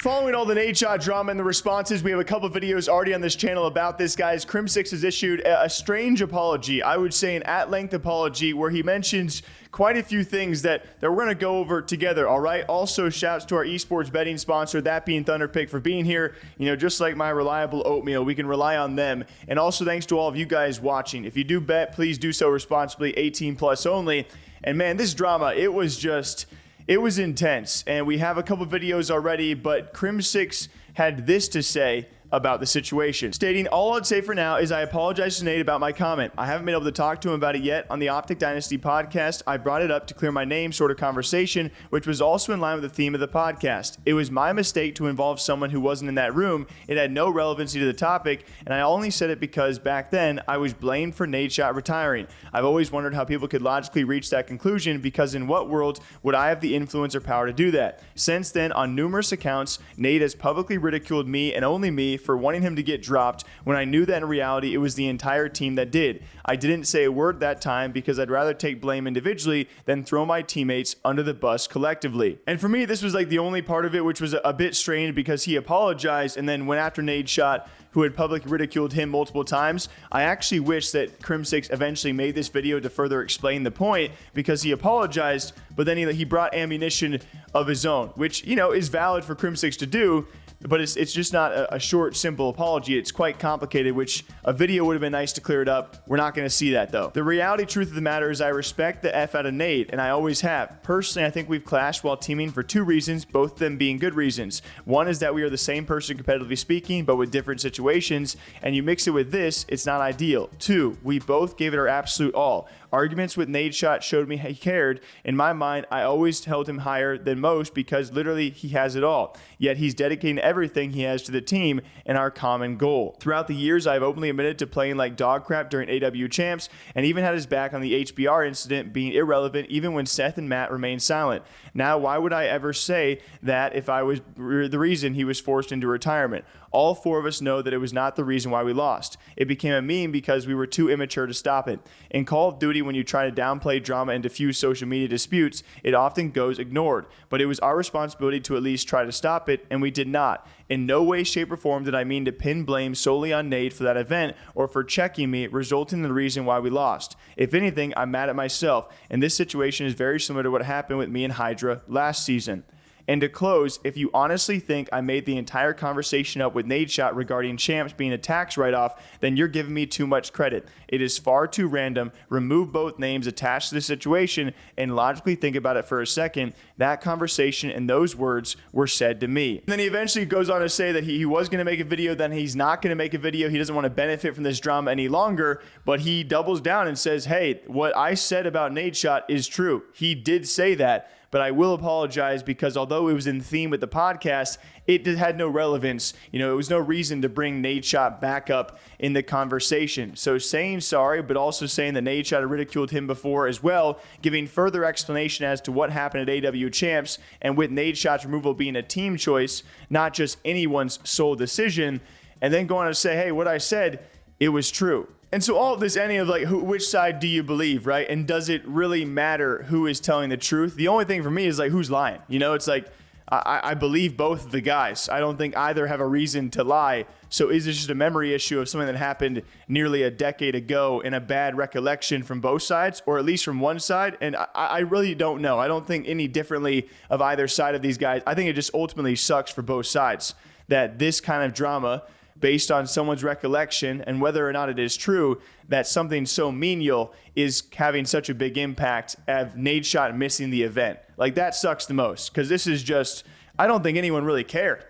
Following all the Nadeshot drama and the responses, we have a couple videos already on this channel about this, guys. Crimsix has issued a strange apology, I would say an at-length apology, where he mentions quite a few things that we're going to go over together, all right? Also, shouts to our esports betting sponsor, that being Thunderpick, for being here. You know, just like my reliable oatmeal, we can rely on them. And also thanks to all of you guys watching. If you do bet, please do so responsibly, 18 plus only. And man, this drama, it was intense, and we have a couple videos already, but Crimsix had this to say about the situation, stating, "All I'd say for now is I apologize to Nate about my comment. I haven't been able to talk to him about it yet. On the Optic Dynasty podcast, I brought it up to clear my name sort of conversation, which was also in line with the theme of the podcast. It was my mistake to involve someone who wasn't in that room. It had no relevancy to the topic, and I only said it because back then I was blamed for Nadeshot retiring. I've always wondered how people could logically reach that conclusion, because in what world would I have the influence or power to do that? Since then, on numerous accounts, Nate has publicly ridiculed me and only me for wanting him to get dropped, when I knew that in reality it was the entire team that did. I didn't say a word that time because I'd rather take blame individually than throw my teammates under the bus collectively." And for me, this was like the only part of it which was a bit strange, because he apologized and then went after Nadeshot, who had publicly ridiculed him multiple times. I actually wish that Crimsix eventually made this video to further explain the point, because he apologized, but then he brought ammunition of his own, which, you know, is valid for Crimsix to do. But it's just not a short, simple apology. It's quite complicated, which a video would have been nice to clear it up. We're not going to see that, though. The reality truth of the matter is I respect the F out of Nate, and I always have. Personally, I think we've clashed while teaming for two reasons, both of them being good reasons. One is that we are the same person competitively speaking, but with different situations, and you mix it with this, it's not ideal. Two, we both gave it our absolute all. Arguments with Nadeshot showed me he cared. In my mind, I always held him higher than most because literally he has it all. Yet he's dedicating everything he has to the team and our common goal. Throughout the years, I've openly admitted to playing like dog crap during AW Champs, and even had his back on the HBR incident being irrelevant even when Seth and Matt remained silent. Now, why would I ever say that if I was the reason he was forced into retirement? All four of us know that it was not the reason why we lost. It became a meme because we were too immature to stop it. In Call of Duty, when you try to downplay drama and diffuse social media disputes, it often goes ignored. But it was our responsibility to at least try to stop it, and we did not. In no way, shape, or form did I mean to pin blame solely on Nate for that event or for checking me, resulting in the reason why we lost. If anything, I'm mad at myself, and this situation is very similar to what happened with me and Hydra last season. And to close, if you honestly think I made the entire conversation up with Nadeshot regarding champs being a tax write-off, then you're giving me too much credit. It is far too random. Remove both names attached to the situation and logically think about it for a second. That conversation and those words were said to me. And then he eventually goes on to say that he was going to make a video, then he's not going to make a video. He doesn't want to benefit from this drama any longer, but he doubles down and says, hey, what I said about Nadeshot is true. He did say that. But I will apologize because although it was in theme with the podcast, it had no relevance. You know, it was no reason to bring Nadeshot back up in the conversation. So saying sorry, but also saying that Nadeshot had ridiculed him before as well, giving further explanation as to what happened at AW Champs, and with Nadeshot's removal being a team choice, not just anyone's sole decision, and then going on to say, hey, what I said, it was true. And so all of this ending of like, which side do you believe, right? And does it really matter who is telling the truth? The only thing for me is like, who's lying? You know, it's like, I believe both of the guys. I don't think either have a reason to lie. So is this just a memory issue of something that happened nearly a decade ago and a bad recollection from both sides, or at least from one side? And I really don't know. I don't think any differently of either side of these guys. I think it just ultimately sucks for both sides that this kind of drama, based on someone's recollection and whether or not it is true, that something so menial is having such a big impact of Nadeshot missing the event. Like, that sucks the most, because this is just, I don't think anyone really cared,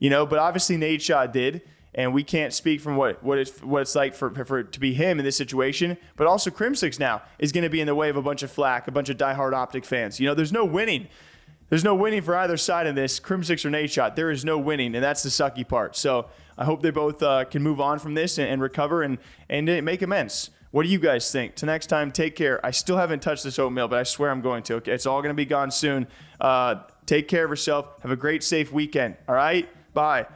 you know, but obviously Nadeshot did, and we can't speak from what it's like for it to be him in this situation. But also Crimsix now is going to be in the way of a bunch of flack, a bunch of diehard Optic fans. You know, there's no winning. There's no winning for either side in this, Crimsix or Nadeshot. There is no winning, and that's the sucky part. So I hope they both can move on from this and recover and make amends. What do you guys think? Till next time, take care. I still haven't touched this oatmeal, but I swear I'm going to. Okay, it's all going to be gone soon. Take care of yourself. Have a great, safe weekend. All right? Bye.